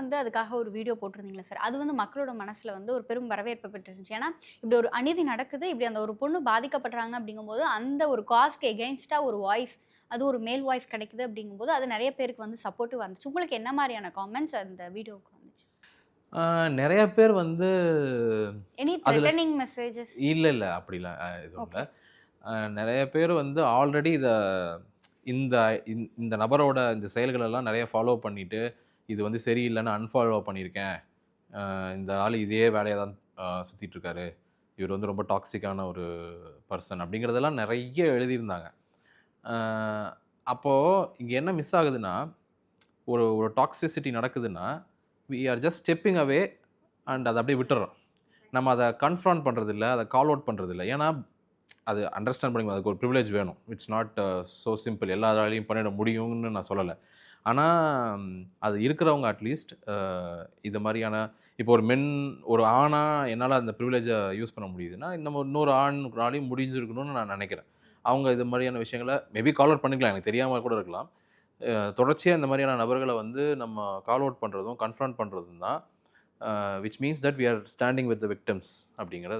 வந்து அதுக்காக ஒரு வீடியோ போட்டிருந்தீங்களா சார்? அது வந்து மக்களோட மனசுல வந்து ஒரு பெரும் வரவேற்பு பெற்றுருந்துச்சு. ஏன்னா, இப்படி ஒரு அநீதி நடக்குது, இப்படி அந்த ஒரு பொண்ணு பாதிக்கப்படுறாங்க அப்படிங்கும்போது, அந்த ஒரு காஸ்க்கு எகெயின்ஸ்ட்டா ஒரு வாய்ஸ், அது ஒரு மேல் வாய்ஸ் கிடைக்குது அப்படிங்கும்போது, அது நெறைய பேருக்கு வந்து சப்போர்ட்டிவா இருந்துச்சு. உங்களுக்கு என்ன மாரியான காமெண்ட்ஸ் அந்த வீடியோவுக்கு வந்துச்சு? நெறைய பேர் வந்து எனி அதில த்ரெட்டனிங் மெசேஜஸ்? இல்ல எதுவும் இல்ல. ஓகே. நெறைய பேர் வந்து ஆல்ரெடி இந்த இந்த நபரோட இந்த செயல்கள் எல்லாம் நெறைய ஃபாலோ பண்ணிட்டு, இது வந்து சரியில்லன்னு அன்ஃபாலோ பண்ணியிருக்கேன். இந்த ஆள் இதே வேலையா தான் சுத்திட்டு இருக்காரு. இவர் வந்து ரொம்ப டாக்ஸிக்கான ஒரு பர்சன் அப்படிங்கிறதெல்லாம் நெறைய எழுதியிருந்தாங்க. அ அப்போ இங்க என்ன மிஸ் ஆகுதுன்னா, ஒரு ஒரு டாக்ஸிசிட்டி நடக்குதுன்னா, we are just stepping away and அத அப்படியே விட்டுர்றோம். நம்ம அத கன்ஃப்ரான்ட் பண்றதில்ல. அத கால் அவுட் பண்றதில்ல. ஏன்னா, அது அண்டர்ஸ்டாண்ட் பண்ணிக்கணும். அதுக்கு ஒரு பிரிவிலேஜ் வேணும். It's not so simple. எல்லாராலயும் பண்ணிட முடியும்னு நான் சொல்லல. ஆனா, அது இருக்கிறவங்க அட்லீஸ்ட் இது மாரியான இப்போ ஒரு ஆணா என்னால அந்த பிரிவிலேஜ யூஸ் பண்ண முடியுதுன்னா, இன்னொரு ஆண்னாலயும் முடிஞ்சிருக்கணும்னு நான் நெனைக்கிறேன். அவங்க இது மாரியான விஷயங்கள மேபி கால் அவுட் பண்ணிக்கலாம். எனக்கு தெரியாம கூட இருக்கலாம். தொடர்ச்சியா இந்த மாரியான நபர்கள வந்து நம்ம கால் அவுட் பண்றதும், கன்ஃப்ரான்ட் பண்றதும் தான் which means that we are standing with the victims அப்படிங்கிறது